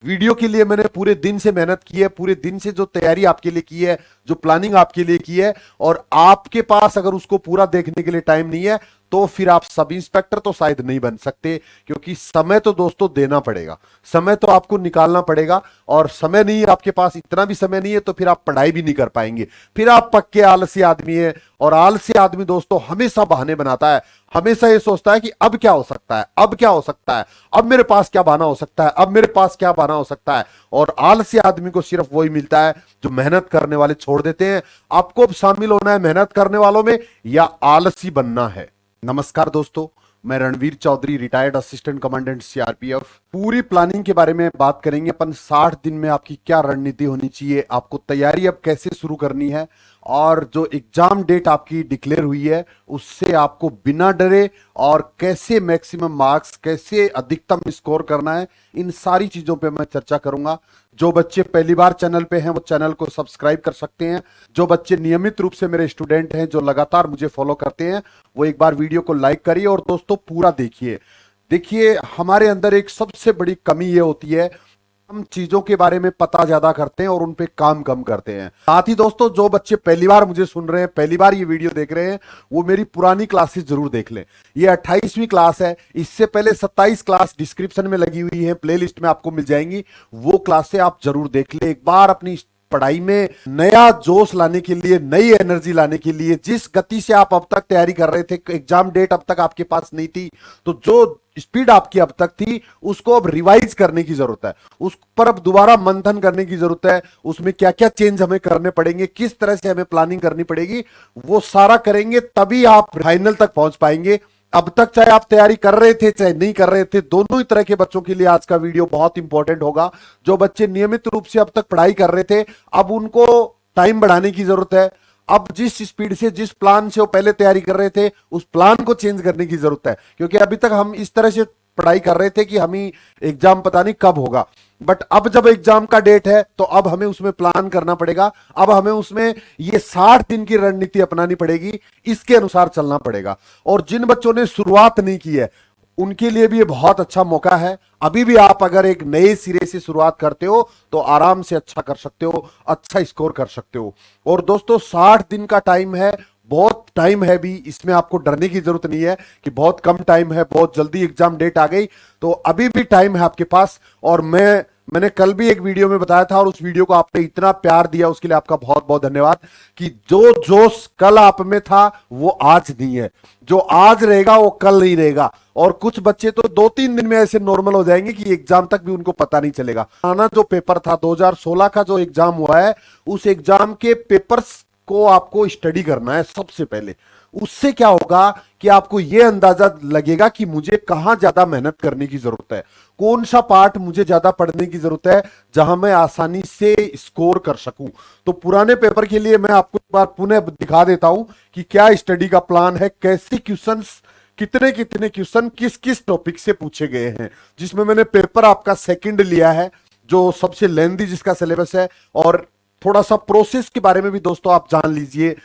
Video के लिए मैंने पूरे दिन से मेहनत की है, पूरे दिन से जो तैयारी आपके लिए की है, जो प्लानिंग आपके लिए की है, और आपके पास अगर उसको पूरा देखने के लिए टाइम नहीं है तो फिर आप सब इंस्पेक्टर तो शायद नहीं बन सकते। क्योंकि समय तो दोस्तों देना पड़ेगा, समय तो आपको निकालना पड़ेगा। और समय नहीं है आपके पास, इतना भी समय नहीं है तो फिर आप पढ़ाई भी नहीं कर पाएंगे, फिर आप पक्के आलसी आदमी है। और आलसी आदमी दोस्तों हमेशा बहाने बनाता है, हमेशा ये सोचता है कि अब क्या हो सकता है, अब क्या हो सकता है, अब मेरे पास क्या बहाना हो सकता है, अब मेरे पास क्या बहाना हो सकता है। और आलसी आदमी को सिर्फ वही मिलता है जो मेहनत करने वाले छोड़ देते हैं। आपको अब शामिल होना है मेहनत करने वालों में या आलसी बनना है। नमस्कार दोस्तों, मैं Ranveer Chaudhary, retired assistant commandant CRPF. पूरी प्लानिंग के बारे में बात करेंगे अपन। 60 दिन में आपकी क्या रणनीति होनी चाहिए, आपको तैयारी अब कैसे शुरू करनी है, और जो एग्जाम डेट आपकी डिक्लेयर हुई है उससे आपको बिना डरे और कैसे मैक्सिमम मार्क्स, कैसे अधिकतम स्कोर करना है, इन सारी चीजों पे मैं चर्चा करूंगा। जो बच्चे पहली बार चैनल पे हैं वो चैनल को सब्सक्राइब कर सकते हैं। जो बच्चे नियमित रूप से मेरे स्टूडेंट हैं, जो लगातार मुझे फॉलो करते हैं, वो एक बार वीडियो को लाइक करिए और दोस्तों पूरा देखिए। देखिए, हमारे अंदर एक सबसे बड़ी कमी ये होती है, हम चीजों के बारे में पता ज्यादा करते हैं और उन पे काम कम करते हैं। साथ ही दोस्तों, जो बच्चे पहली बार मुझे सुन रहे हैं, पहली बार ये वीडियो देख रहे हैं, वो मेरी पुरानी क्लासेस जरूर देख लें। ये 28वीं क्लास है, इससे पहले 27 क्लास डिस्क्रिप्शन में लगी हुई है, प्लेलिस्ट में आपको मिल जाएंगी। वो क्लासें आप जरूर देख लें। एक बार अपनी पढ़ाई में नया जोश लाने के लिए, नई एनर्जी लाने के लिए, जिस गति से आप अब तक तैयारी कर रहे थे, एग्जाम डेट अब तक आपके पास नहीं थी, तो जो स्पीड आपकी अब तक थी उसको अब रिवाइज करने की जरूरत है, उस पर अब दोबारा मंथन करने की जरूरत है। उसमें क्या क्या चेंज हमें करने पड़ेंगे, किस तरह से हमें प्लानिंग करनी पड़ेगी, वो सारा करेंगे, तभी आप फाइनल तक पहुंच पाएंगे। अब तक चाहे आप तैयारी कर रहे थे चाहे नहीं कर रहे थे, दोनों ही तरह के बच्चों के लिए आज का वीडियो बहुत इंपॉर्टेंट होगा। जो बच्चे नियमित रूप से अब तक पढ़ाई कर रहे थे, अब उनको टाइम बढ़ाने की जरूरत है। अब जिस स्पीड से, जिस प्लान से वो पहले तैयारी कर रहे थे, उस प्लान को चेंज करने की जरूरत है। क्योंकि अभी तक हम इस तरह से पढ़ाई कर रहे थे कि हमें एग्जाम पता नहीं कब होगा, बट अब जब एग्जाम का डेट है तो अब हमें उसमें प्लान करना पड़ेगा। अब हमें उसमें ये 60 दिन की रणनीति अपनानी पड़ेगी, इसके अनुसार चलना पड़ेगा। और जिन बच्चों ने शुरुआत नहीं की है उनके लिए भी ये बहुत अच्छा मौका है। अभी भी आप अगर एक नए सिरे से शुरुआत करते हो तो आराम से अच्छा कर सकते हो, अच्छा स्कोर कर सकते हो। और दोस्तों, 60 दिन का टाइम है, बहुत टाइम है भी, इसमें आपको डरने की जरूरत नहीं है कि बहुत कम टाइम है, बहुत जल्दी एग्जाम डेट आ गई। तो अभी भी टाइम है आपके पास। और मैंने कल भी एक वीडियो में बताया था, और उस वीडियो को आपने इतना प्यार दिया उसके लिए आपका बहुत बहुत धन्यवाद। कि जो जोश कल आप में था वो आज नहीं है, जो आज रहेगा वो कल नहीं रहेगा। और कुछ बच्चे तो 2-3 दिन में ऐसे नॉर्मल हो जाएंगे कि एग्जाम तक भी उनको पता नहीं चलेगा। आना जो पेपर था 2016 का, जो एग्जाम हुआ है, उस एग्जाम के पेपर्स को आपको स्टडी करना है सबसे पहले। उससे क्या होगा कि आपको यह अंदाजा लगेगा कि मुझे कहां ज्यादा मेहनत करने की जरूरत है, कौन सा पार्ट मुझे ज्यादा पढ़ने की जरूरत है, जहां मैं आसानी से स्कोर कर सकूं। तो पुराने पेपर के लिए मैं आपको एक बार पुनः दिखा देता हूं कि क्या स्टडी का प्लान है, कैसे क्वेश्चंस, कितने कितने क्वेश्चन किस किस टॉपिक से पूछे गए हैं। जिसमें मैंने पेपर आपका सेकंड लिया है, जो सबसे लेंथी जिसका सिलेबस है। और थोड़ा सा प्रोसेस के बारे में भी दोस्तों आप जान लीजिए,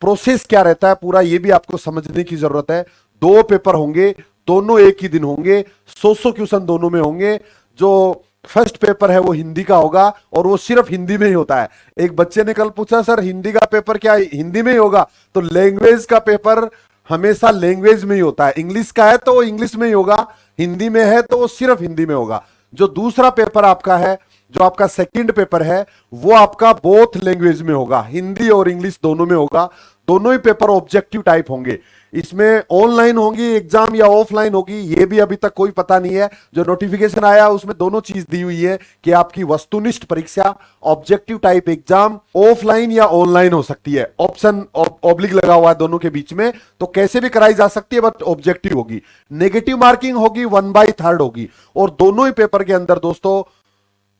प्रोसेस क्या रहता है पूरा, ये भी आपको समझने की जरूरत है। 2 पेपर होंगे, दोनों एक ही दिन होंगे, 100 क्वेश्चन दोनों में होंगे। जो फर्स्ट पेपर है वो हिंदी का होगा, और वो सिर्फ हिंदी में ही होता है। एक बच्चे ने कल पूछा, सर हिंदी का पेपर क्या हिंदी में ही होगा? तो लैंग्वेज का पेपर हमेशा लैंग्वेज में ही होता है। इंग्लिश का है तो वो इंग्लिश में ही होगा, हिंदी में है तो वो सिर्फ हिंदी में होगा। जो दूसरा पेपर आपका है, जो आपका सेकंड पेपर है, वो आपका बोथ लैंग्वेज में होगा, हिंदी और इंग्लिश दोनों में होगा। दोनों ही पेपर ऑब्जेक्टिव टाइप होंगे। इसमें ऑनलाइन होंगी एग्जाम या ऑफलाइन होगी ये भी अभी तक कोई पता नहीं है। जो नोटिफिकेशन आया उसमें दोनों चीज दी हुई है कि आपकी वस्तुनिष्ठ परीक्षा, ऑब्जेक्टिव टाइप एग्जाम, ऑफलाइन या ऑनलाइन हो सकती है। ऑप्शन ऑब्लिक लगा हुआ है दोनों के बीच में, तो कैसे भी कराई जा सकती है, बट ऑब्जेक्टिव होगी। नेगेटिव मार्किंग होगी, 1/3 होगी। और दोनों ही पेपर के अंदर दोस्तों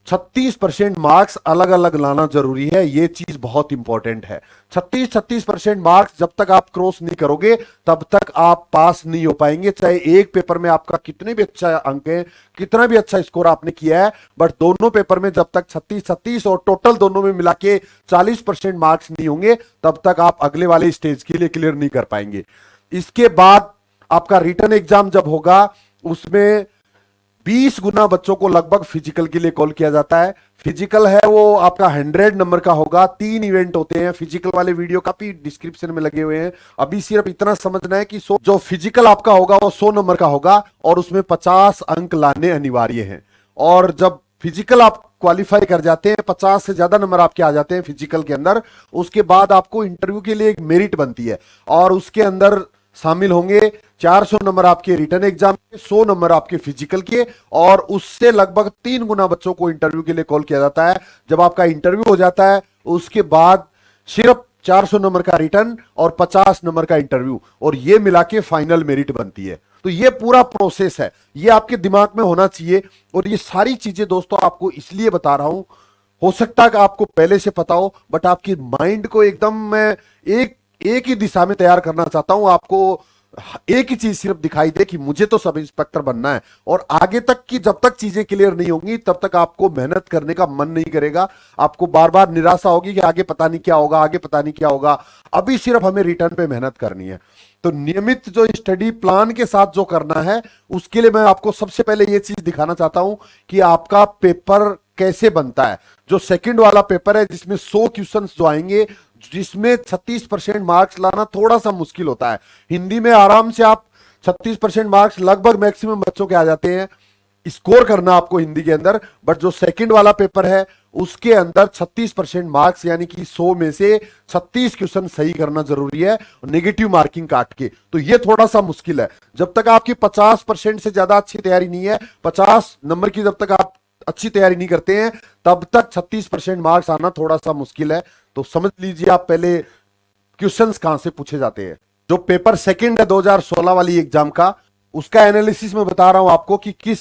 36% मार्क्स अलग अलग लाना जरूरी है। यह चीज बहुत इंपॉर्टेंट है। 36% मार्क्स जब तक आप क्रॉस नहीं करोगे तब तक आप पास नहीं हो पाएंगे। चाहे एक पेपर में आपका कितने भी अच्छा अंक है, कितना भी अच्छा स्कोर आपने किया है, बट दोनों पेपर में जब तक 36 और टोटल दोनों में मिला के 40% मार्क्स नहीं होंगे तब तक आप अगले वाले स्टेज के लिए क्लियर नहीं कर पाएंगे। इसके बाद आपका रिटन एग्जाम जब होगा उसमें 20 गुना बच्चों को लगभग फिजिकल के लिए कॉल किया जाता है। फिजिकल है वो आपका 100 नंबर का होगा। 3 इवेंट होते हैं, फिजिकल वाले वीडियो काफी डिस्क्रिप्शन में लगे हुए हैं। अभी सिर्फ इतना समझना है कि जो फिजिकल आपका होगा वो 100 नंबर का होगा और उसमें 50 अंक लाने अनिवार्य हैं। और जब फिजिकल आप क्वालिफाई कर जाते हैं, 50 से ज्यादा नंबर आपके आ जाते हैं फिजिकल के अंदर, उसके बाद आपको इंटरव्यू के लिए एक मेरिट बनती है और उसके अंदर शामिल होंगे 400 नंबर आपके रिटर्न एग्जाम के, 100 नंबर आपके फिजिकल के, और उससे लगभग 3 गुना बच्चों को इंटरव्यू के लिए कॉल किया जाता है। जब आपका इंटरव्यू हो जाता है उसके बाद सिर्फ 400 नंबर का रिटर्न और 50 नंबर का इंटरव्यू, और ये मिला के फाइनल मेरिट बनती है। तो ये पूरा प्रोसेस है, ये आपके दिमाग में होना चाहिए। और ये सारी चीजें दोस्तों आपको इसलिए बता रहा हूं, हो सकता है कि आपको पहले से पता हो, बट आपकी माइंड को एकदम मैं एक ही दिशा में तैयार करना चाहता हूं। आपको एक ही चीज सिर्फ दिखाई दे कि मुझे तो सब इंस्पेक्टर बनना है, और आगे तक की जब तक चीजें क्लियर नहीं होंगी तब तक आपको मेहनत करने का मन नहीं करेगा। आपको बार बार निराशा होगी कि आगे पता नहीं क्या होगा, आगे पता नहीं क्या होगा। अभी सिर्फ हमें रिटर्न पे मेहनत करनी है। तो नियमित जो स्टडी प्लान के साथ जो करना है, उसके लिए मैं आपको सबसे पहले ये चीज दिखाना चाहता हूं कि आपका पेपर कैसे बनता है। जो सेकंड वाला पेपर है जिसमें 100 क्वेश्चंस जो आएंगे, जिसमें 36% मार्क्स लाना थोड़ा सा मुश्किल होता है। हिंदी में आराम से आप 36% मार्क्स लगभग मैक्सिमम बच्चों के आ जाते हैं स्कोर करना आपको हिंदी के अंदर। बट जो सेकंड वाला पेपर है उसके अंदर 36% मार्क्स, यानी कि 100 में से 36 क्वेश्चन सही करना जरूरी है, नेगेटिव मार्किंग काट के। तो ये थोड़ा सा मुश्किल है। जब तक आपकी 50% से ज्यादा अच्छी तैयारी नहीं है, 50 नंबर की जब तक आप अच्छी तैयारी नहीं करते हैं, तब तक 36% मार्क्स आना थोड़ा सा मुश्किल है। तो समझ लीजिए आप पहले क्वेश्चंस कहां से पूछे जाते हैं। जो पेपर सेकंड है 2016 वाली एग्जाम का, उसका एनालिसिस मैं बता रहा हूं आपको कि किस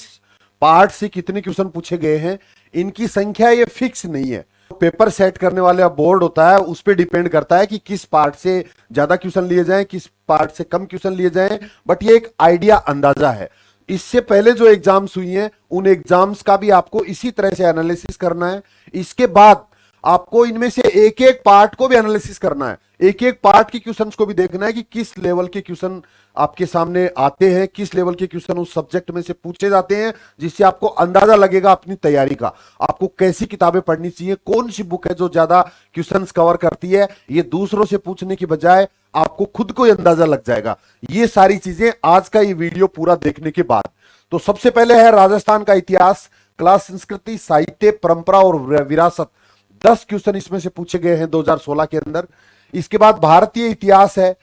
पार्ट से कितने क्वेश्चन पूछे गए हैं। इनकी संख्या ये फिक्स नहीं है। पेपर सेट करने वाला बोर्ड होता है, उस पर डिपेंड करता है कि किस पार्ट से ज्यादा क्वेश्चन लिए जाएं, किस पार्ट से कम क्वेश्चन लिए जाएं। बट ये एक आइडिया, अंदाजा है। इससे पहले जो एग्जाम्स हुई हैं उन एग्जाम्स का भी आपको इसी तरह से एनालिसिस करना है। इसके बाद आपको इनमें से एक एक पार्ट को भी एनालिसिस करना है, एक एक पार्ट के क्वेश्चंस को भी देखना है कि किस लेवल के क्वेश्चन आपके सामने आते हैं, किस लेवल के क्वेश्चन उस सब्जेक्ट में से पूछे जाते हैं, जिससे आपको अंदाजा लगेगा अपनी तैयारी का। आपको कैसी किताबें पढ़नी चाहिए, कौन सी बुक है जो ज्यादा क्वेश्चंस कवर करती है, ये दूसरों से पूछने की बजाय आपको खुद को अंदाजा लग जाएगा। ये सारी चीजें आज का ये वीडियो पूरा देखने के बाद। तो सबसे पहले है राजस्थान का इतिहास, कला संस्कृति, साहित्य, परंपरा और विरासत। 10 क्वेश्चन इसमें से पूछे गए हैं 2016 के अंदर। इसके बाद भारतीय इतिहास है,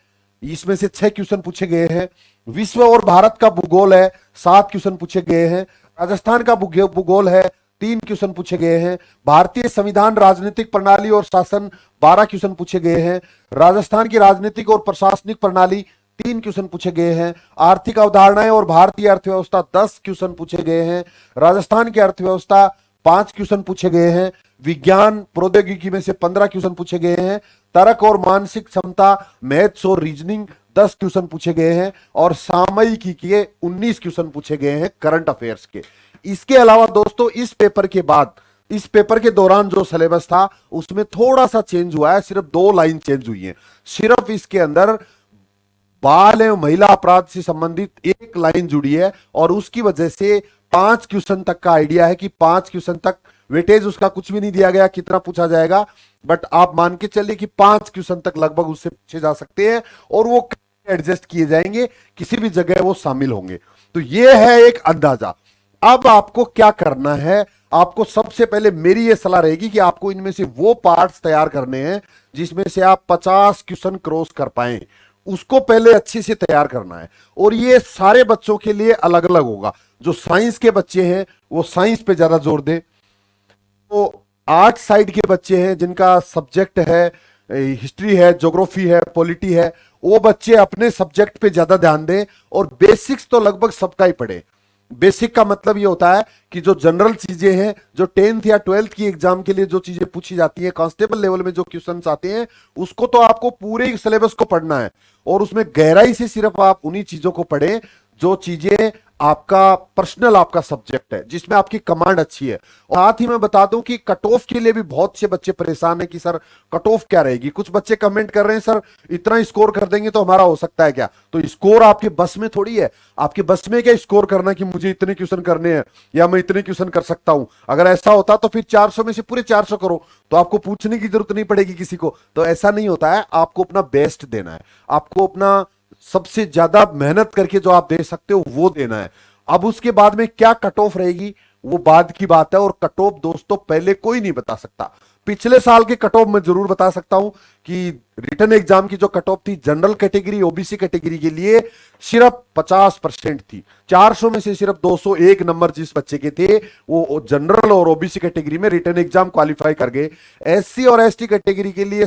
इसमें से 6 क्वेश्चन पूछे गए हैं। विश्व और भारत का भूगोल है, 7 क्वेश्चन पूछे गए हैं। राजस्थान का भूगोल है, 3 क्वेश्चन पूछे गए हैं। भारतीय संविधान, राजनीतिक प्रणाली और शासन, 12 क्वेश्चन पूछे गए हैं। राजस्थान की राजनीतिक और प्रशासनिक प्रणाली, 3 क्वेश्चन पूछे गए हैं। आर्थिक अवधारणाएं और भारतीय अर्थव्यवस्था, 10 क्वेश्चन पूछे गए हैं। राजस्थान की अर्थव्यवस्था, 5 क्वेश्चन पूछे गए हैं। विज्ञान प्रौद्योगिकी में से 15 क्वेश्चन पूछे गए हैं। तर्क और मानसिक क्षमता, मैथ्स और रीजनिंग, 10 क्वेश्चन पूछे गए हैं। और सामयिकी के 19 क्वेश्चन पूछे गए हैं करंट अफेयर्स के। इसके अलावा दोस्तों इस पेपर के बाद, इस पेपर के दौरान जो सिलेबस था उसमें थोड़ा सा चेंज हुआ है, सिर्फ 2 लाइन चेंज हुई है। सिर्फ इसके अंदर बाल एवं महिला अपराध से संबंधित 1 लाइन जुड़ी है, और उसकी वजह से 5 क्वेश्चन तक का आइडिया है कि 5 क्वेश्चन तक वेटेज उसका कुछ भी नहीं दिया गया कितना पूछा जाएगा, बट आप मान के चलिए कि 5 क्वेश्चन तक लगभग उससे पूछे जा सकते हैं, और वो एडजस्ट किए जाएंगे, किसी भी जगह वो शामिल होंगे। तो ये है एक अंदाजा। अब आपको क्या करना है, आपको सबसे पहले मेरी ये सलाह रहेगी कि आपको इनमें से वो पार्ट्स तैयार करने हैं जिसमें से आप 50 क्वेश्चन क्रॉस कर पाए, उसको पहले अच्छे से तैयार करना है। और ये सारे बच्चों के लिए अलग अलग होगा। जो साइंस के बच्चे हैं वो साइंस पे ज्यादा जोर दें, तो आर्ट साइड के बच्चे हैं जिनका सब्जेक्ट है हिस्ट्री है, ज्योग्राफी है, पॉलिटी है, वो बच्चे अपने सब्जेक्ट पे ज्यादा ध्यान दें। और बेसिक्स तो लगभग सबका ही पढ़े। बेसिक का मतलब ये होता है कि जो जनरल चीजें हैं, जो 10th या 12th की एग्जाम के लिए जो चीजें पूछी जाती हैं, कांस्टेबल लेवल में जो क्वेश्चंस आते हैं, उसको तो आपको पूरे सिलेबस को पढ़ना है, और उसमें गहराई से सिर्फ आप उन्हीं चीजों को पढ़ें जो चीजें आपका पर्सनल आपका सब्जेक्ट है जिसमें आपकी कमांड अच्छी है। और साथ ही मैं बता दूं कि कट ऑफ के लिए भी बहुत से बच्चे परेशान हैं कि सर कट ऑफ क्या रहेगी। कुछ बच्चे कमेंट कर रहे हैं सर इतना स्कोर कर देंगे तो हमारा हो सकता है क्या। तो स्कोर आपके बस में थोड़ी है, आपके बस में क्या स्कोर करना कि मुझे इतने क्वेश्चन करने हैं या मैं इतने क्वेश्चन कर सकता हूं। अगर ऐसा होता तो फिर 400 में से पूरे 400 करो, तो आपको पूछने की जरूरत नहीं पड़ेगी किसी को। तो ऐसा नहीं होता है, आपको अपना बेस्ट देना है, आपको अपना सबसे ज्यादा मेहनत करके जो आप दे सकते हो वो देना है। अब उसके बाद में क्या कट ऑफ रहेगी वो बाद की बात है। और कट ऑफ दोस्तों पहले कोई नहीं बता सकता। पिछले साल के कट ऑफ मैं जरूर बता सकता हूं कि रिटन एग्जाम की जो कट ऑफ थी जनरल कैटेगरी ओबीसी कैटेगरी के लिए सिर्फ 50% थी। 400 में से सिर्फ 201 नंबर जिस बच्चे के थे वो जनरल और ओबीसी कैटेगरी में रिटन एग्जाम क्वालिफाई कर गए। एससी और एसटी कैटेगरी के लिए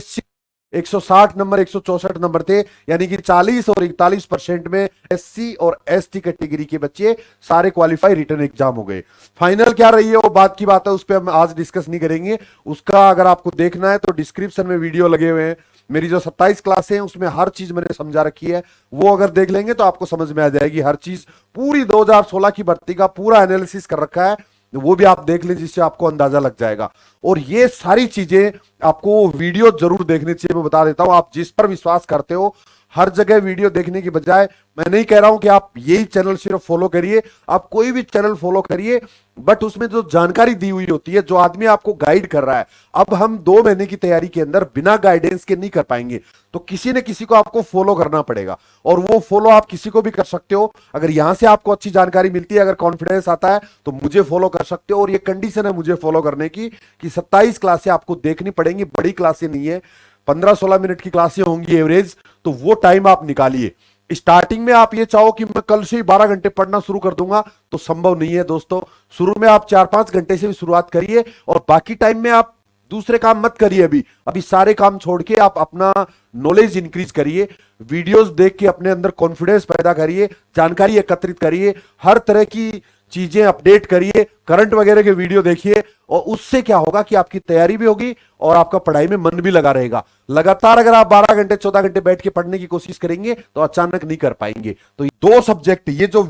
160 नंबर 164 नंबर थे, यानी कि 40 और 41% में एससी और एसटी कैटेगरी के बच्चे सारे क्वालिफाई रिटन एग्जाम हो गए। फाइनल क्या रही है वो बात की बात है, उस पर हम आज डिस्कस नहीं करेंगे। उसका अगर आपको देखना है तो डिस्क्रिप्शन में वीडियो लगे हुए हैं, मेरी जो 27 क्लासें हैं उसमें हर चीज मैंने समझा रखी है। वो अगर देख लेंगे तो आपको समझ में आ जाएगी हर चीज। पूरी 2016 की भर्ती का पूरा एनालिसिस कर रखा है, वो भी आप देख लें जिससे आपको अंदाजा लग जाएगा। और ये सारी चीजें आपको वीडियो जरूर देखनी चाहिए। मैं बता देता हूं, आप जिस पर विश्वास करते हो हर जगह वीडियो देखने की बजाय, मैं नहीं कह रहा हूं कि आप यही चैनल सिर्फ फॉलो करिए, आप कोई भी चैनल फॉलो करिए, बट उसमें जो जानकारी दी हुई होती है, जो आदमी आपको गाइड कर रहा है। अब हम 2 महीने की तैयारी के अंदर बिना गाइडेंस के नहीं कर पाएंगे, तो किसी न किसी को आपको फॉलो करना पड़ेगा। और वो फॉलो आप किसी को भी कर सकते हो। अगर यहां से आपको अच्छी जानकारी मिलती है, अगर कॉन्फिडेंस आता है तो मुझे फॉलो कर सकते हो। और ये कंडीशन है मुझे फॉलो करने की कि 27 क्लासें आपको देखनी पड़ेंगी, बड़ी क्लासें नहीं है, 15-16 मिनट की क्लासें होंगी एवरेज। तो वो टाइम आप निकालिए। स्टार्टिंग में आप ये चाहो कि मैं कल से ही 12 घंटे पढ़ना शुरू कर दूंगा तो संभव नहीं है दोस्तों। शुरू में आप 4-5 घंटे से भी शुरुआत करिए और बाकी टाइम में आप दूसरे काम मत करिए। अभी सारे काम छोड़ के आप अपना नॉलेज इंक्रीज करिए, वीडियोस देख के अपने अंदर कॉन्फिडेंस पैदा करिए, जानकारी एकत्रित करिए, हर तरह की चीजें अपडेट करिए, करंट वगैरह के वीडियो देखिए। और उससे क्या होगा कि आपकी तैयारी भी होगी और आपका पढ़ाई में मन भी लगा रहेगा। लगातार अगर आप 12 घंटे 14 घंटे बैठ के पढ़ने की कोशिश करेंगे तो अचानक नहीं कर पाएंगे। तो 2 सब्जेक्ट, ये जो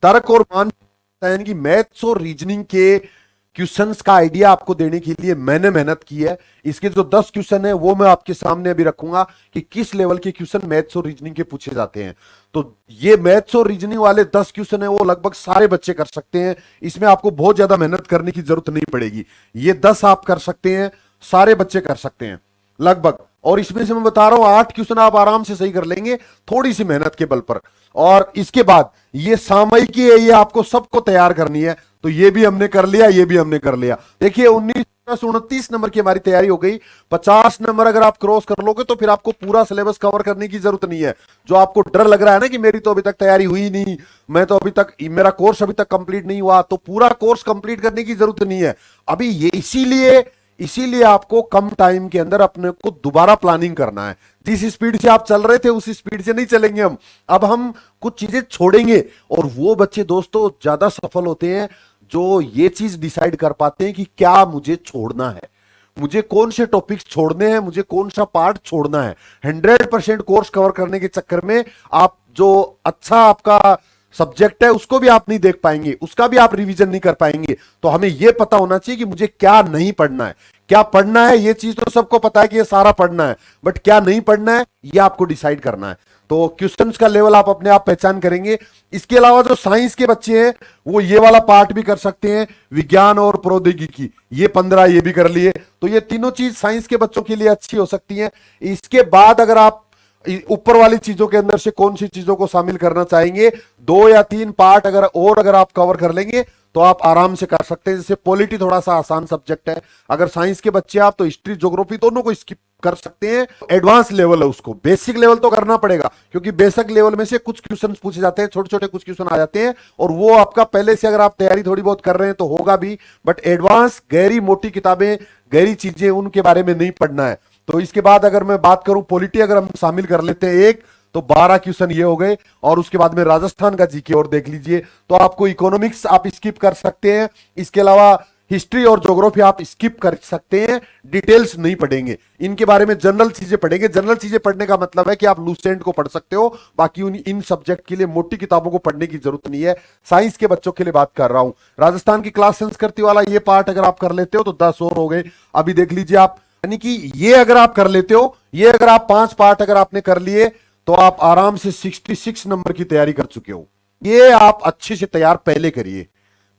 तर्क और मान यानी कि मैथ्स और रीजनिंग के क्वेश्चंस का आइडिया आपको देने के लिए मैंने मेहनत की है। इसके जो 10 क्वेश्चन है वो मैं आपके सामने अभी रखूंगा कि किस लेवल के क्वेश्चन मैथ्स और रीजनिंग के पूछे जाते हैं। तो ये मैथ्स और रीजनिंग वाले 10 क्वेश्चन है वो लगभग सारे बच्चे कर सकते हैं, इसमें आपको बहुत ज्यादा मेहनत करने की जरूरत नहीं पड़ेगी। ये 10 आप कर सकते हैं, सारे बच्चे कर सकते हैं लगभग। और इसमें से मैं बता रहा हूं 8 क्वेश्चन आप आराम से सही कर लेंगे थोड़ी सी मेहनत के बल पर। और इसके बाद ये सामयिकी है, ये आपको सबको तैयार करनी है, तो ये भी हमने कर लिया, ये भी हमने कर लिया। देखिए 29 नंबर की हमारी तैयारी हो गई। 50 नंबर अगर आप क्रॉस कर लोगे तो फिर आपको पूरा सिलेबस कवर करने की जरूरत नहीं है। जो आपको डर लग रहा है ना कि मेरी तो अभी तक तैयारी हुई नहीं, मैं तो अभी तक, मेरा कोर्स अभी तक कंप्लीट नहीं हुआ, तो पूरा कोर्स कंप्लीट करने की जरूरत नहीं है अभी। ये इसीलिए आपको कम टाइम के अंदर अपने को दोबारा प्लानिंग करना है। जिस स्पीड से आप चल रहे थे उस स्पीड से नहीं चलेंगे हम। अब हम कुछ चीजें छोड़ेंगे और वो बच्चे दोस्तों ज्यादा सफल होते हैं जो ये चीज डिसाइड कर पाते हैं कि क्या मुझे छोड़ना है, मुझे कौन से टॉपिक्स छोड़ने हैं, मुझे कौन सा पार्ट छोड़ना है। 100% कोर्स कवर करने के चक्कर में आप जो अच्छा आपका सब्जेक्ट है उसको भी आप नहीं देख पाएंगे, उसका भी आप रिवीजन नहीं कर पाएंगे। तो हमें यह पता होना चाहिए कि मुझे क्या नहीं पढ़ना है, क्या पढ़ना है। ये चीज तो सबको पता है कि ये सारा पढ़ना है, बट क्या नहीं पढ़ना है ये आपको डिसाइड करना है। तो क्वेश्चंस का लेवल आप अपने आप पहचान करेंगे। इसके अलावा जो साइंस के बच्चे हैं वो ये वाला पार्ट भी कर सकते हैं, विज्ञान और प्रौद्योगिकी, ये 15 ये भी कर लिए। तो ये तीनों चीज साइंस के बच्चों के लिए अच्छी हो सकती है। इसके बाद अगर आप ऊपर वाली चीजों के अंदर से कौन सी चीजों को शामिल करना चाहेंगे, 2 या 3 पार्ट अगर आप कवर कर लेंगे तो आप आराम से कर सकते हैं। जैसे पॉलिटी थोड़ा सा आसान सब्जेक्ट है, अगर साइंस के बच्चे आप तो हिस्ट्री ज्योग्राफी दोनों को स्किप कर सकते हैं। एडवांस लेवल है, उसको बेसिक लेवल तो करना पड़ेगा क्योंकि बेसिक लेवल में से कुछ क्वेश्चन पूछे जाते हैं, छोटे छोटे कुछ क्वेश्चन आ जाते हैं और वो आपका पहले से अगर आप तैयारी थोड़ी बहुत कर रहे हैं तो होगा भी। बट एडवांस गहरी मोटी किताबें, गहरी चीजें, उनके बारे में नहीं पढ़ना है। तो इसके बाद अगर मैं बात करूं पॉलिटी अगर हम शामिल कर लेते हैं एक, तो 12 क्वेश्चन ये हो गए। और उसके बाद में राजस्थान का जीके और देख लीजिए। तो आपको इकोनॉमिक्स आप स्किप कर सकते हैं। इसके अलावा हिस्ट्री और ज्योग्राफी आप स्किप कर सकते हैं, डिटेल्स नहीं पढ़ेंगे, इनके बारे में जनरल चीजें पढ़ेंगे। जनरल चीजें पढ़ने का मतलब है कि आप लूसेंट को पढ़ सकते हो, बाकी इन सब्जेक्ट के लिए मोटी किताबों को पढ़ने की जरूरत नहीं है। साइंस के बच्चों के लिए बात कर रहा हूं। राजस्थान की क्लास संस्कृति वाला ये पार्ट अगर आप कर लेते हो तो 10 और हो गए। अभी देख लीजिए आप, यानी कि ये अगर आप कर लेते हो, ये अगर आप 5 पार्ट अगर आपने कर लिए तो आप आराम से 66 नंबर की तैयारी कर चुके हो। ये आप अच्छे से तैयार पहले करिए,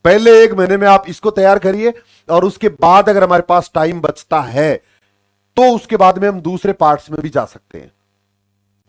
पहले 1 महीने में आप इसको तैयार करिए, और उसके बाद अगर हमारे पास टाइम बचता है तो उसके बाद में हम दूसरे पार्ट्स में भी जा सकते हैं।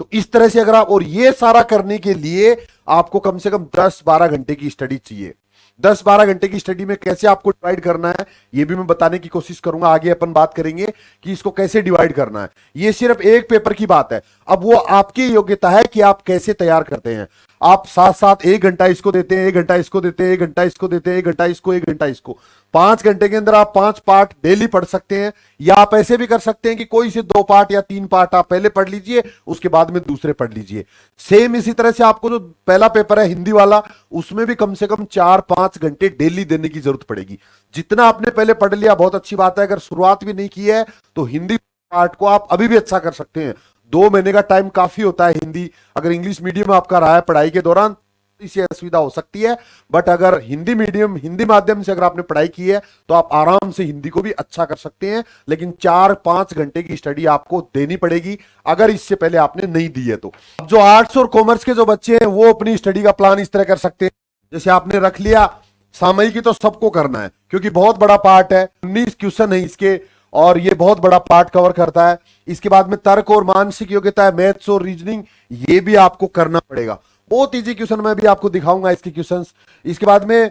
तो इस तरह से अगर आप, और ये सारा करने के लिए आपको कम से कम 10-12 घंटे की स्टडी चाहिए। 10-12 घंटे की स्टडी में कैसे आपको डिवाइड करना है ये भी मैं बताने की कोशिश करूंगा। आगे अपन बात करेंगे कि इसको कैसे डिवाइड करना है। ये सिर्फ एक पेपर की बात है, अब वो आपकी योग्यता है कि आप कैसे तैयार करते हैं। आप साथ साथ 1 घंटा इसको देते हैं, 1 घंटा इसको देते हैं, 1 घंटा इसको देते हैं, 1 घंटा इसको, 1 घंटा इसको, 5 घंटे के अंदर आप 5 पार्ट डेली पढ़ सकते हैं। या आप ऐसे भी कर सकते हैं कि कोई से 2 पार्ट या 3 पार्ट आप पहले पढ़ लीजिए, उसके बाद में दूसरे पढ़ लीजिए। सेम इसी तरह से आपको जो पहला पेपर है हिंदी वाला, उसमें भी कम से कम 4-5 घंटे डेली देने की जरूरत पड़ेगी। जितना आपने पहले पढ़ लिया बहुत अच्छी बात है, अगर शुरुआत भी नहीं की है तो हिंदी पार्ट को आप अभी भी अच्छा कर सकते हैं। 2 महीने का टाइम काफी होता है हिंदी। अगर इंग्लिश मीडियम आपका रहा है पढ़ाई के दौरान इसी असुविधा हो सकती है, बट अगर हिंदी मीडियम, हिंदी माध्यम से अगर आपने पढ़ाई की है तो आप आराम से हिंदी को भी अच्छा कर सकते हैं। लेकिन 4-5 घंटे की स्टडी आपको देनी पड़ेगी अगर इससे पहले आपने नहीं दी है तो। अब जो आर्ट्स और कॉमर्स के जो बच्चे हैं वो अपनी स्टडी का प्लान इस तरह कर सकते हैं, जैसे आपने रख लिया सामयिकी तो सबको करना है क्योंकि बहुत बड़ा पार्ट है, 19 क्वेश्चन है इसके, और ये बहुत बड़ा पार्ट कवर करता है। इसके बाद में तर्क और मानसिक योग्यता है, मैथ्स और रीजनिंग, ये भी आपको करना पड़ेगा। बहुत इजी क्वेश्चन मैं भी आपको दिखाऊंगा इसके क्वेश्चंस। इसके बाद में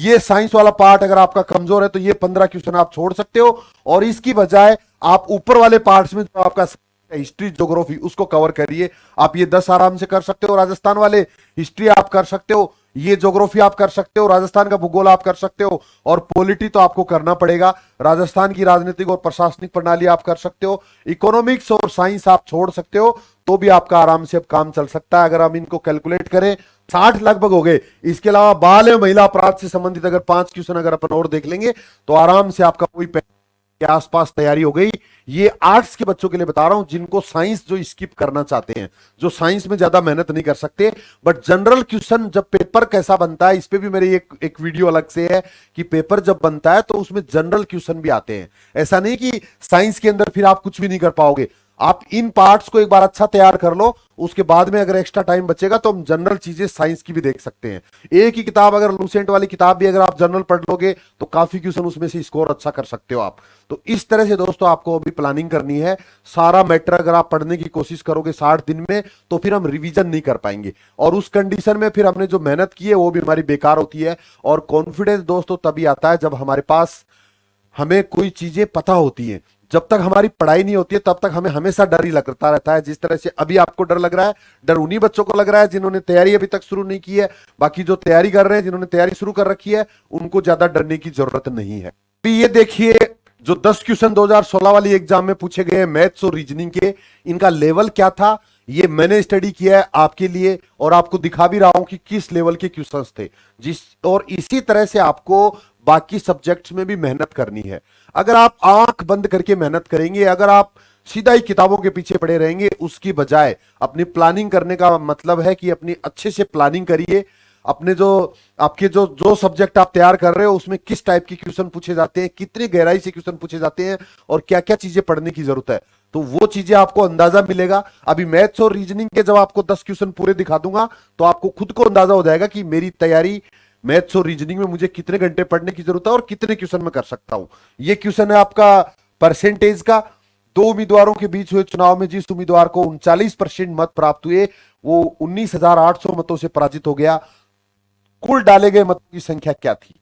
ये साइंस वाला पार्ट अगर आपका कमजोर है तो ये 15 क्वेश्चन आप छोड़ सकते हो, और इसकी बजाय आप ऊपर वाले पार्ट्स में जो आपका हिस्ट्री ज्योग्राफी उसको कवर करिए। आप ये 10 आराम से कर सकते हो। राजस्थान वाले हिस्ट्री आप कर सकते हो, ये ज्योग्राफी आप कर सकते हो, राजस्थान का भूगोल आप कर सकते हो, और पॉलिटी तो आपको करना पड़ेगा। राजस्थान की राजनीतिक और प्रशासनिक प्रणाली आप कर सकते हो। इकोनॉमिक्स और साइंस आप छोड़ सकते हो, तो भी आपका आराम से अब काम चल सकता है। अगर हम इनको कैलकुलेट करें 60 लगभग हो गए। इसके अलावा बाल एवं महिला अपराध से संबंधित अगर 5 क्वेश्चन अगर अपन और देख लेंगे तो आराम से आपका कोई के आसपास तैयारी हो गई। ये आर्ट्स के बच्चों के लिए बता रहा हूं जिनको साइंस जो स्किप करना चाहते हैं, जो साइंस में ज्यादा मेहनत नहीं कर सकते। बट जनरल क्वेश्चन जब पेपर कैसा बनता है इस पे भी मेरी एक वीडियो अलग से है कि पेपर जब बनता है तो उसमें जनरल क्वेश्चन भी आते हैं। ऐसा नहीं कि साइंस के अंदर फिर आप कुछ भी नहीं कर पाओगे। आप इन पार्ट्स को एक बार अच्छा तैयार कर लो, उसके बाद में अगर एक्स्ट्रा टाइम बचेगा तो हम जनरल चीजें साइंस की भी देख सकते हैं। एक ही किताब, अगर लूसेंट वाली किताब भी अगर आप जनरल पढ़ लोगे तो काफी क्वेश्चन उसमें से स्कोर अच्छा कर सकते हो आप। तो इस तरह से दोस्तों आपको अभी प्लानिंग करनी है। सारा मैटर अगर आप पढ़ने की कोशिश करोगे 60 दिन में तो फिर हम रिवीजन नहीं कर पाएंगे, और उस कंडीशन में फिर हमने जो मेहनत की है वो भी हमारी बेकार होती है। और कॉन्फिडेंस दोस्तों तभी आता है जब हमारे पास हमें कोई चीजें पता होती हैं। जब तक हमारी पढ़ाई नहीं होती है तब तक हमें हमेशा डर ही लगता रहता है। जिस तरह से अभी आपको डर लग रहा है, डर उन्हीं बच्चों को लग रहा है जिन्होंने तैयारी अभी तक शुरू नहीं की है। बाकी जो तैयारी कर रहे हैं, जिन्होंने तैयारी शुरू कर रखी है, उनको ज्यादा डरने की जरूरत नहीं है। अभी ये देखिए जो 10 क्वेश्चन 2016 वाली एग्जाम में पूछे गए मैथ्स और रीजनिंग के, इनका लेवल क्या था ये मैंने स्टडी किया है आपके लिए, और आपको दिखा भी रहा हूं कि किस लेवल के क्वेश्चंस थे। और इसी तरह से आपको बाकी सब्जेक्ट्स में भी मेहनत करनी है। अगर आप आंख बंद करके मेहनत करेंगे, अगर आप सीधा ही किताबों के पीछे पड़े रहेंगे, उसकी बजाय अपनी प्लानिंग करने का मतलब है कि अपनी अच्छे से प्लानिंग करिए। अपने जो आपके जो सब्जेक्ट आप तैयार कर रहे हो उसमें किस टाइप के क्वेश्चन पूछे जाते हैं, कितनी गहराई से क्वेश्चन पूछे जाते हैं, और क्या क्या चीजें पढ़ने की जरूरत है, तो वो चीजें आपको अंदाजा मिलेगा। अभी मैथ्स और रीजनिंग के जब आपको 10 क्वेश्चन पूरे दिखा दूंगा तो आपको खुद को अंदाजा हो जाएगा कि मेरी तैयारी मैथ्स और रीजनिंग में मुझे कितने घंटे पढ़ने की जरूरत है और कितने क्वेश्चन में कर सकता हूं। ये क्वेश्चन है आपका परसेंटेज का। 2 उम्मीदवारों के बीच हुए चुनाव में जिस उम्मीदवार को 39% मत प्राप्त हुए वो 19,800 मतों से पराजित हो गया। कुल डाले गए मतों की संख्या क्या थी?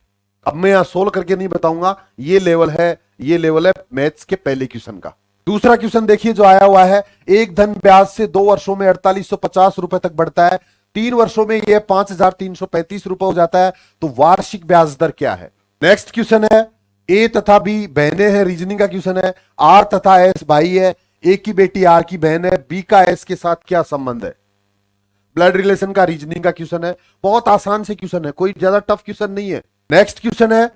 अब मैं यहां सोल्व करके नहीं बताऊंगा, ये लेवल है मैथ्स के पहले क्वेश्चन का। दूसरा क्वेश्चन देखिए जो आया हुआ है, एक धन ब्याज से 2 वर्षों में 4850 रुपए तक बढ़ता है, 3 वर्षों में यह 5335 रुपए हो जाता है, तो वार्षिक ब्याज दर क्या है? नेक्स्ट क्वेश्चन है, ए तथा बी बहनें हैं, रीजनिंग का क्वेश्चन है। आर तथा एस भाई है, ए की बेटी आर की बहन है, बी का एस के साथ क्या संबंध है? ब्लड रिलेशन का रीजनिंग का क्वेश्चन है। बहुत आसान से क्वेश्चन है, कोई ज्यादा टफ क्वेश्चन नहीं है। नेक्स्ट क्वेश्चन है,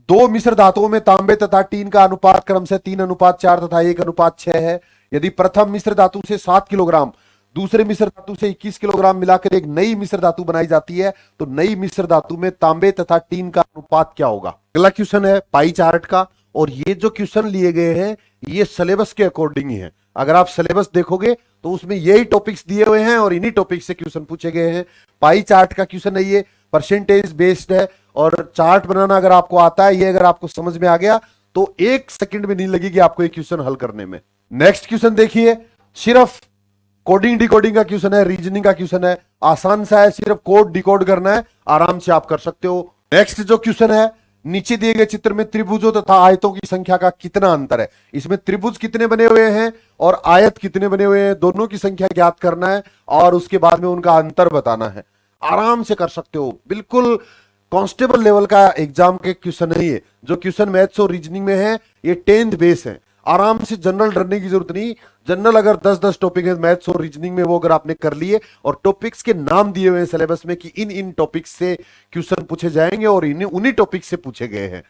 दो मिश्र धातुओं में तांबे तथा टीन का अनुपात क्रमशः 3:4 तथा 1:6 है। यदि प्रथम मिश्र धातु से 7 किलोग्राम, दूसरे मिश्र धातु से 21 किलोग्राम मिलाकर एक नई मिश्र धातु बनाई जाती है, तो नई मिश्र धातु में तांबे तथा टीन का अनुपात क्या होगा। अगला क्वेश्चन है पाई चार्ट का, और ये जो क्वेश्चन लिए गए हैं ये सिलेबस के अकॉर्डिंग ही है। अगर आप सिलेबस देखोगे तो उसमें यही टॉपिक्स दिए हुए हैं और इन्हीं टॉपिक से क्वेश्चन पूछे गए हैं। पाई चार्ट का क्वेश्चन है, ये परसेंटेज बेस्ड है, और चार्ट बनाना अगर आपको आता है, ये अगर आपको समझ में आ गया तो 1 सेकंड भी नहीं लगेगी आपको ये क्वेश्चन हल करने में। नेक्स्ट क्वेश्चन देखिए, सिर्फ कोडिंग डिकोडिंग का क्वेश्चन है, रीजनिंग का क्वेश्चन है, आसान सा है, सिर्फ कोड डिकोड करना है, आराम से आप कर सकते हो। नेक्स्ट जो क्वेश्चन है, नीचे दिए गए चित्र में त्रिभुजों तथा आयतों की संख्या का कितना अंतर है। इसमें त्रिभुज कितने बने हुए हैं और आयत कितने बने हुए हैं, दोनों की संख्या ज्ञात करना है और उसके बाद में उनका अंतर बताना है। आराम से कर सकते हो, बिल्कुल कांस्टेबल लेवल का एग्जाम के क्वेश्चन नहीं है। जो क्वेश्चन मैथ्स और रीजनिंग में है ये 10th बेस है। आराम से, जनरल डरने की जरूरत नहीं। जनरल अगर 10-10 टॉपिक है मैथ्स और रीजनिंग में, वो अगर आपने कर लिए और टॉपिक्स के नाम दिए हुए हैं सिलेबस में कि इन इन टॉपिक्स से क्वेश्चन पूछे जाएंगे और इन्हीं उन्हीं टॉपिक से पूछे गए हैं,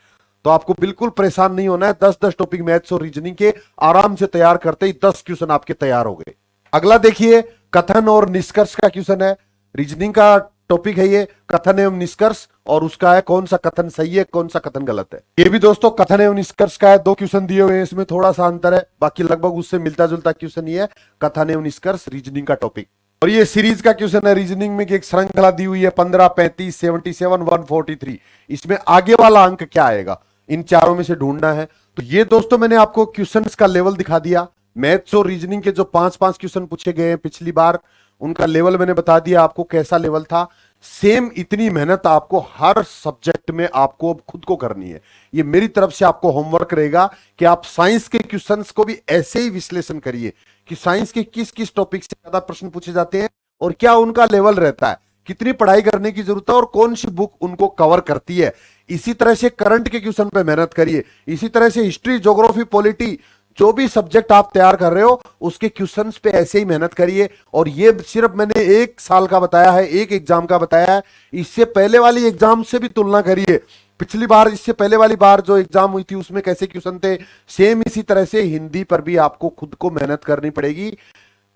तो आपको बिल्कुल परेशान नहीं होना है। 10-10 टॉपिक मैथ्स और रीजनिंग के आराम से तैयार करते ही 10 क्वेश्चन आपके तैयार हो गए। अगला देखिए, कथन और निष्कर्ष का क्वेश्चन है। रीजनिंग का टॉपिक है ये, कथन एवं निष्कर्ष, और उसका है कौन सा कथन सही है कौन सा कथन गलत है। ये भी दोस्तों कथन एवं निष्कर्ष का है, 2 क्वेश्चन दिए हुए हैं, इसमें थोड़ा सा अंतर है, बाकी लगभग उससे मिलता जुलता क्वेश्चन ही है। कथन एवं निष्कर्ष रीजनिंग का टॉपिक, और ये सीरीज का क्वेश्चन है रीजनिंग में, कि एक श्रृंखला दी हुई है 15, 35, 77, 143। इसमें आगे वाला अंक क्या आएगा, इन चारों में से ढूंढना है। तो ये दोस्तों मैंने आपको क्वेश्चंस का लेवल दिखा दिया। मैथ्स और रीजनिंग के जो 5-5 क्वेश्चन पूछे गए हैं पिछली बार, उनका लेवल मैंने बता दिया आपको कैसा लेवल था। सेम इतनी मेहनत आपको हर सब्जेक्ट में आपको खुद को करनी है। ये मेरी तरफ से आपको होमवर्क रहेगा कि आप साइंस के क्वेश्चंस को भी ऐसे ही विश्लेषण करिए कि साइंस के किस किस टॉपिक से ज्यादा प्रश्न पूछे जाते हैं और क्या उनका लेवल रहता है, कितनी पढ़ाई करने की जरूरत है और कौन सी बुक उनको कवर करती है। इसी तरह से करंट के क्वेश्चन पे मेहनत करिए, इसी तरह से हिस्ट्री, ज्योग्राफी, पॉलिटी, जो भी सब्जेक्ट आप तैयार कर रहे हो उसके क्वेश्चंस पे ऐसे ही मेहनत करिए। और ये सिर्फ मैंने 1 साल का बताया है, एक एग्जाम का बताया है। इससे पहले वाली एग्जाम से भी तुलना करिए, पिछली बार, इससे पहले वाली बार जो एग्जाम हुई थी उसमें कैसे क्वेश्चन थे। सेम इसी तरह से हिंदी पर भी आपको खुद को मेहनत करनी पड़ेगी,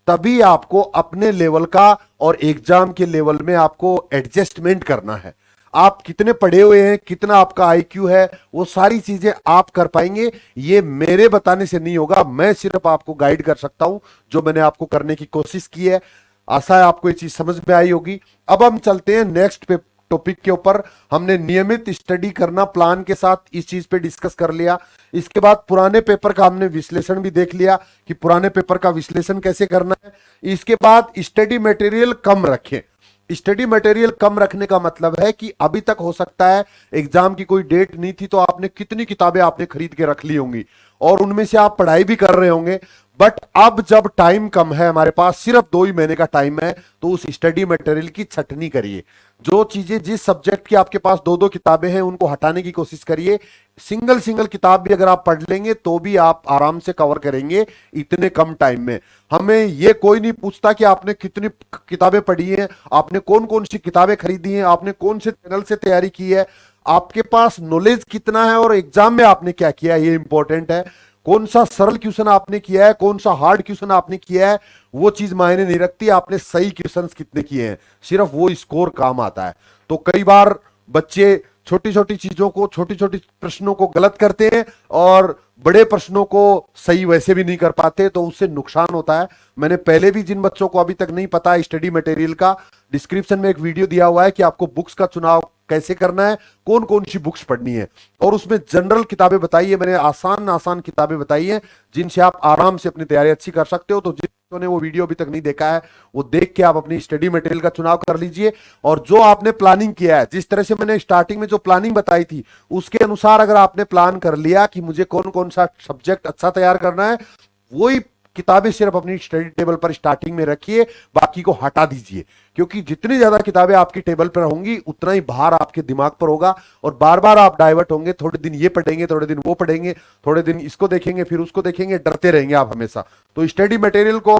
तभी आपको अपने लेवल का और एग्जाम के लेवल में आपको एडजस्टमेंट करना है। आप कितने पढ़े हुए हैं, कितना आपका आईक्यू है, वो सारी चीजें आप कर पाएंगे। ये मेरे बताने से नहीं होगा, मैं सिर्फ आपको गाइड कर सकता हूं जो मैंने आपको करने की कोशिश की है। आशा है आपको ये चीज समझ में आई होगी। अब हम चलते हैं नेक्स्ट टॉपिक के ऊपर। हमने नियमित स्टडी करना प्लान के साथ इस चीज पे डिस्कस कर लिया। इसके बाद पुराने पेपर का हमने विश्लेषण भी देख लिया कि पुराने पेपर का विश्लेषण कैसे करना है। इसके बाद स्टडी मटेरियल कम रखें। स्टडी मटेरियल कम रखने का मतलब है कि अभी तक हो सकता है एग्जाम की कोई डेट नहीं थी तो आपने कितनी किताबें आपने खरीद के रख ली होंगी और उनमें से आप पढ़ाई भी कर रहे होंगे। बट अब जब टाइम कम है, हमारे पास सिर्फ 2 ही महीने का टाइम है, तो उस स्टडी मटेरियल की छटनी करिए। जो चीजें, जिस सब्जेक्ट की आपके पास 2-2 किताबें हैं उनको हटाने की कोशिश करिए। सिंगल किताब भी अगर आप पढ़ लेंगे तो भी आप आराम से कवर करेंगे इतने कम टाइम में। हमें ये कोई नहीं पूछता कि आपने कितनी किताबें पढ़ी हैं, आपने कौन कौन सी किताबें खरीदी हैं, आपने कौन से चैनल से तैयारी की है, आपके पास नॉलेज कितना है और एग्जाम में आपने क्या किया, ये इंपॉर्टेंट है। कौन सा सरल क्वेश्चन आपने किया है, कौन सा हार्ड क्वेश्चन आपने किया है, वो चीज मायने नहीं रखती। आपने सही क्वेश्चंस कितने किए हैं, सिर्फ वो स्कोर काम आता है। तो कई बार बच्चे छोटी छोटी चीजों को, छोटी छोटी प्रश्नों को गलत करते हैं और बड़े प्रश्नों को सही वैसे भी नहीं कर पाते, तो उससे नुकसान होता है। मैंने पहले भी, जिन बच्चों को अभी तक नहीं पता स्टडी मटेरियल का, डिस्क्रिप्शन में एक वीडियो दिया हुआ है कि आपको बुक्स का चुनाव कैसे करना है, कौन कौन सी बुक्स पढ़नी है, और उसमें जनरल किताबें बताई है मैंने, आसान किताबें बताई है जिनसे आप आराम से अपनी तैयारी अच्छी कर सकते हो। तो जिन्होंने वो वीडियो अभी तक नहीं देखा है वो देख के आप अपनी स्टडी मटेरियल का चुनाव कर लीजिए। और जो आपने प्लानिंग किया है, जिस तरह से मैंने स्टार्टिंग में जो प्लानिंग बताई थी उसके अनुसार अगर आपने प्लान कर लिया कि मुझे कौन कौन सा सब्जेक्ट अच्छा तैयार करना है, वही किताबें सिर्फ अपनी स्टडी टेबल पर स्टार्टिंग में रखिए, बाकी को हटा दीजिए। क्योंकि जितनी ज्यादा किताबें आपकी टेबल पर होंगी उतना ही भार आपके दिमाग पर होगा और बार बार आप डाइवर्ट होंगे। थोड़े दिन ये पढ़ेंगे, थोड़े दिन वो पढ़ेंगे, थोड़े दिन इसको देखेंगे, फिर उसको देखेंगे, डरते रहेंगे आप हमेशा। तो स्टडी मटेरियल को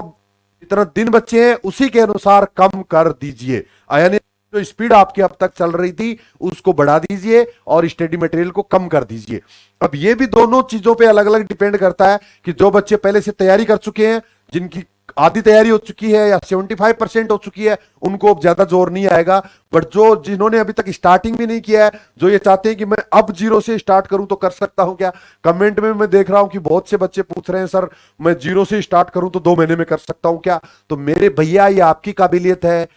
जितना दिन बचे हैं उसी के अनुसार कम कर दीजिए, यानी जो स्पीड आपकी अब तक चल रही थी उसको बढ़ा दीजिए और स्टडी मटेरियल को कम कर दीजिए। अब ये भी दोनों चीजों पे अलग अलग डिपेंड करता है कि जो बच्चे पहले से तैयारी कर चुके हैं, जिनकी आधी तैयारी हो चुकी है या 75% हो चुकी है, उनको अब ज्यादा जोर नहीं आएगा। बट जो जिन्होंने अभी तक स्टार्टिंग भी नहीं किया है, जो ये चाहते हैं कि मैं अब जीरो से स्टार्ट करूं तो कर सकता हूं क्या, कमेंट में मैं देख रहा हूं कि बहुत से बच्चे पूछ रहे हैं सर मैं जीरो से स्टार्ट करूं तो 2 महीने में कर सकता हूं क्या। तो मेरे भैया ये आपकी काबिलियत है,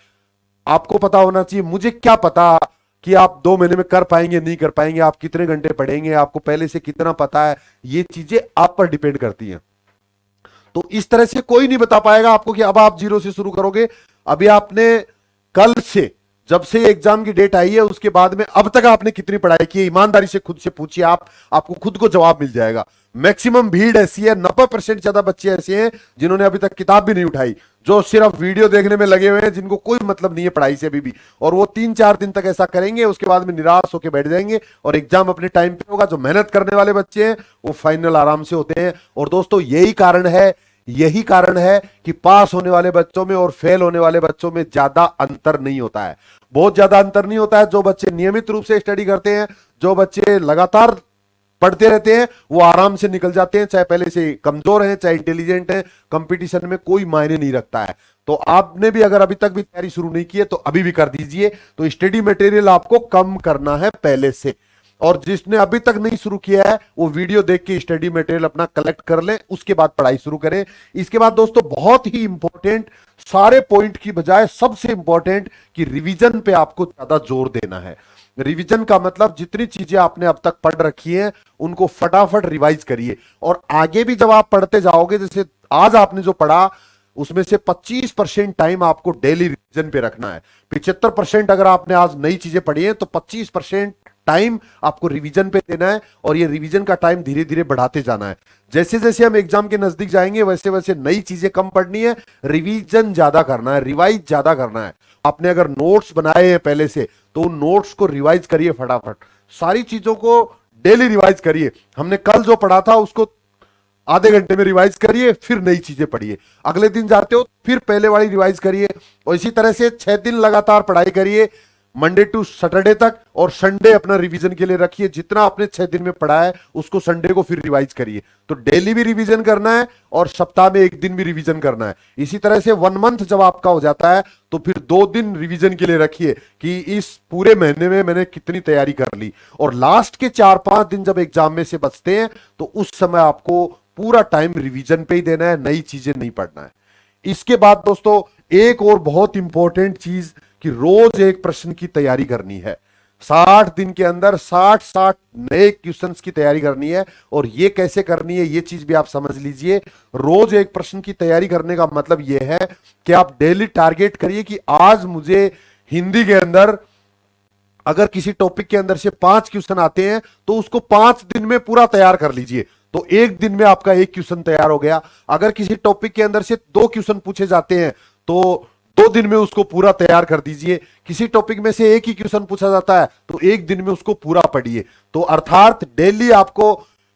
आपको पता होना चाहिए। मुझे क्या पता कि आप 2 महीने में कर पाएंगे नहीं कर पाएंगे, आप कितने घंटे पढ़ेंगे, आपको पहले से कितना पता है, ये चीजें आप पर डिपेंड करती हैं। तो इस तरह से कोई नहीं बता पाएगा आपको कि अब आप जीरो से शुरू करोगे। अभी आपने कल से, जब से एग्जाम की डेट आई है उसके बाद में अब तक आपने कितनी पढ़ाई की है, ईमानदारी से खुद से पूछिए, आपको खुद को जवाब मिल जाएगा। मैक्सिमम भीड़ ऐसी है, 90% ज्यादा बच्चे ऐसे हैं जिन्होंने अभी तक किताब भी नहीं उठाई, जो सिर्फ वीडियो देखने में लगे हुए हैं, जिनको कोई मतलब नहीं है पढ़ाई से अभी भी। और वो 3-4 दिन तक ऐसा करेंगे, उसके बाद में निराश होकर बैठ जाएंगे और एग्जाम अपने टाइम पे होगा। जो मेहनत करने वाले बच्चे हैं वो फाइनल आराम से होते हैं। और दोस्तों यही कारण है कि पास होने वाले बच्चों में और फेल होने वाले बच्चों में ज्यादा अंतर नहीं होता है, बहुत ज्यादा अंतर नहीं होता है। जो बच्चे नियमित रूप से स्टडी करते हैं, जो बच्चे लगातार पढ़ते रहते हैं, वो आराम से निकल जाते हैं, चाहे पहले से कमजोर हैं चाहे इंटेलिजेंट हैं। कंपटीशन में कोई मायने नहीं रखता है। तो आपने भी अगर अभी तक भी तैयारी शुरू नहीं की है तो अभी भी कर दीजिए। तो स्टडी मटेरियल आपको कम करना है पहले से, और जिसने अभी तक नहीं शुरू किया है वो वीडियो देख के स्टडी मटेरियल अपना कलेक्ट कर ले, उसके बाद पढ़ाई शुरू करें। इसके बाद दोस्तों बहुत ही इंपॉर्टेंट, सारे पॉइंट की बजाय सबसे इंपॉर्टेंट, कि रिवीजन पे आपको ज्यादा जोर देना है। रिवीजन का मतलब जितनी चीजें आपने अब तक पढ़ रखी हैं उनको फटाफट रिवाइज करिए। और आगे भी जब आप पढ़ते जाओगे, जैसे आज आपने जो पढ़ा उसमें से 25% टाइम आपको डेली रिवीजन पे रखना है। 75% अगर आपने आज नई चीजें पढ़ी हैं तो 25% टाइम आपको रिवीजन पे देना है, और ये रिवीजन का टाइम धीरे धीरे बढ़ाते जाना है। जैसे जैसे हम एग्जाम के नजदीक जाएंगे वैसे वैसे नई चीजें कम पढ़नी है, रिवीजन ज्यादा करना है, रिवाइज ज्यादा करना है। आपने अगर नोट्स बनाए हैं पहले से तो उन नोट्स को रिवाइज करिए फटाफट, सारी चीजों को डेली रिवाइज करिए। हमने कल जो पढ़ा था उसको आधे घंटे में रिवाइज करिए, फिर नई चीजें पढ़िए। अगले दिन जाते हो फिर पहले वाली रिवाइज करिए, और इसी तरह से 6 दिन लगातार पढ़ाई करिए, मंडे टू सैटरडे तक, और संडे अपना रिवीजन के लिए रखिए। जितना आपने 6 दिन में पढ़ा है उसको संडे को फिर रिवाइज करिए। तो डेली भी रिवीजन करना है और सप्ताह में 1 दिन भी रिवीजन करना है। इसी तरह से 1 मंथ जब आपका हो जाता है तो फिर 2 दिन रिवीजन के लिए रखिए कि इस पूरे महीने में मैंने कितनी तैयारी कर ली। और लास्ट के 4-5 दिन जब एग्जाम में से बचते हैं तो उस समय आपको पूरा टाइम रिवीजन पे ही देना है, नई चीजें नहीं पढ़ना है। इसके बाद दोस्तों एक और बहुत इंपॉर्टेंट चीज, कि रोज एक प्रश्न की तैयारी करनी है। 60 दिन के अंदर 60 नए क्वेश्चंस की तैयारी करनी है। और ये कैसे करनी है ये चीज भी आप समझ लीजिए। रोज एक प्रश्न की तैयारी करने का मतलब ये है कि आप डेली टारगेट करिए कि आज मुझे हिंदी के अंदर अगर किसी टॉपिक के अंदर से 5 क्वेश्चन आते हैं तो उसको 5 दिन में पूरा तैयार कर लीजिए। तो 1 दिन में आपका 1 क्वेश्चन तैयार हो गया। अगर किसी टॉपिक के अंदर से 2 क्वेश्चन पूछे जाते हैं तो 2 दिन में उसको पूरा तैयार कर दीजिए। किसी टॉपिक में से 1 ही क्वेश्चन पूछा जाता है तो 1 दिन में उसको पूरा पढ़िए। तो अर्थात डेली आपको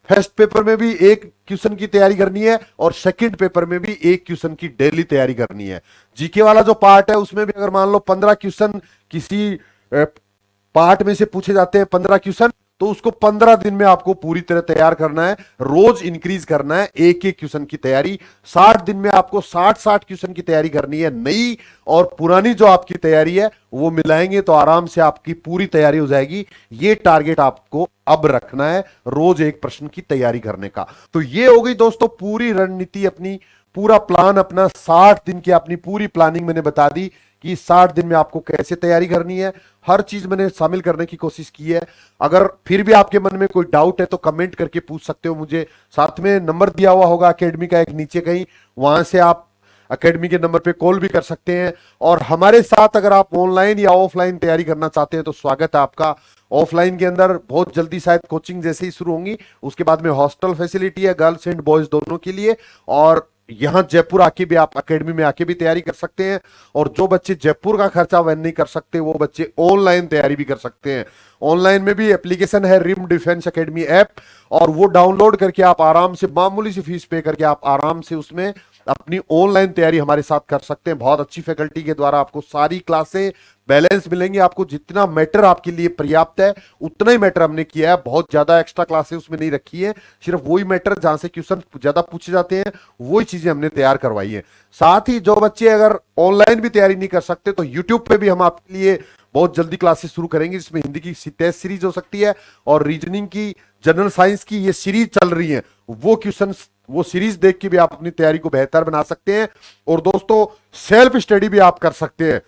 फर्स्ट पेपर में भी 1 क्वेश्चन की तैयारी करनी है और सेकंड पेपर में भी 1 क्वेश्चन की डेली तैयारी करनी है। जीके वाला जो पार्ट है उसमें भी अगर मान लो 15 क्वेश्चन किसी पार्ट में से पूछे जाते हैं, 15 क्वेश्चन, तो उसको 15 दिन में आपको पूरी तरह तैयार करना है। रोज इंक्रीज करना है 1-1 क्वेश्चन की तैयारी। 60 दिन में आपको 60 क्वेश्चन की तैयारी करनी है। नई और पुरानी जो आपकी तैयारी है वो मिलाएंगे तो आराम से आपकी पूरी तैयारी हो जाएगी। ये टारगेट आपको अब रखना है, रोज एक प्रश्न की तैयारी करने का। तो ये हो गई दोस्तों पूरी रणनीति अपनी, पूरा प्लान अपना। 60 दिन की अपनी पूरी प्लानिंग मैंने बता दी कि 60 दिन में आपको कैसे तैयारी करनी है। हर चीज मैंने शामिल करने की कोशिश की है। अगर फिर भी आपके मन में कोई डाउट है तो कमेंट करके पूछ सकते हो मुझे। साथ में नंबर दिया हुआ होगा एकेडमी का एक नीचे कहीं, वहां से आप एकेडमी के नंबर पे कॉल भी कर सकते हैं। और हमारे साथ अगर आप ऑनलाइन या ऑफलाइन तैयारी करना चाहते हैं तो स्वागत है आपका। ऑफलाइन के अंदर बहुत जल्दी शायद कोचिंग जैसे ही शुरू होंगी, उसके बाद में हॉस्टल फैसिलिटी है गर्ल्स एंड बॉयज दोनों के लिए। और यहां जयपुर आके भी आप एकेडमी में आके भी तैयारी कर सकते हैं। और जो बच्चे जयपुर का खर्चा वहन नहीं कर सकते वो बच्चे ऑनलाइन तैयारी भी कर सकते हैं। ऑनलाइन में भी एप्लीकेशन है रिम डिफेंस एकेडमी ऐप, और वो डाउनलोड करके आप आराम से मामूली सी फीस पे करके आप आराम से उसमें अपनी ऑनलाइन तैयारी हमारे साथ कर सकते हैं। बहुत अच्छी फैकल्टी के द्वारा आपको सारी क्लासें बैलेंस मिलेंगे। आपको जितना मैटर आपके लिए पर्याप्त है उतना ही मैटर हमने किया है, बहुत ज्यादा एक्स्ट्रा क्लासेस उसमें नहीं रखी है। सिर्फ वही मैटर जहां से क्वेश्चन ज्यादा पूछे जाते हैं वही चीजें हमने तैयार करवाई है। साथ ही जो बच्चे अगर ऑनलाइन भी तैयारी नहीं कर सकते तो यूट्यूब पे भी हम आपके लिए बहुत जल्दी क्लासेस शुरू करेंगे, जिसमें हिंदी की टेस्ट सीरीज हो सकती है और रीजनिंग की, जनरल साइंस की ये सीरीज चल रही है, वो क्वेश्चन वो सीरीज देख के भी आप अपनी तैयारी को बेहतर बना सकते हैं। और दोस्तों सेल्फ स्टडी भी आप कर सकते हैं।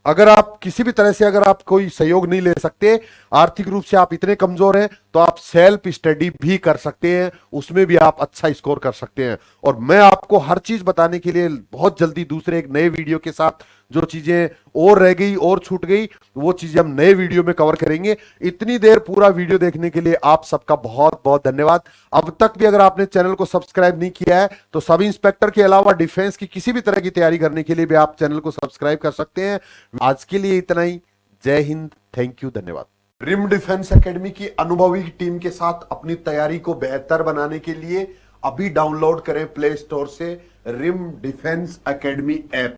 अगर आप किसी भी तरह से अगर आप कोई सहयोग नहीं ले सकते, आर्थिक रूप से आप इतने कमजोर हैं, तो आप सेल्फ स्टडी भी कर सकते हैं, उसमें भी आप अच्छा स्कोर कर सकते हैं। और मैं आपको हर चीज बताने के लिए बहुत जल्दी दूसरे एक नए वीडियो के साथ, जो चीजें और रह गई और छूट गई वो चीजें हम नए वीडियो में कवर करेंगे। इतनी देर पूरा वीडियो देखने के लिए आप सबका बहुत बहुत धन्यवाद। अब तक भी अगर आपने चैनल को सब्सक्राइब नहीं किया है तो सब इंस्पेक्टर के अलावा डिफेंस की किसी भी तरह की तैयारी करने के लिए भी आप चैनल को सब्सक्राइब कर सकते हैं। आज के लिए इतना ही। जय हिंद, थैंक यू, धन्यवाद। रिम डिफेंस एकेडमी की अनुभवी टीम के साथ अपनी तैयारी को बेहतर बनाने के लिए अभी डाउनलोड करें प्ले स्टोर से रिम डिफेंस एकेडमी ऐप।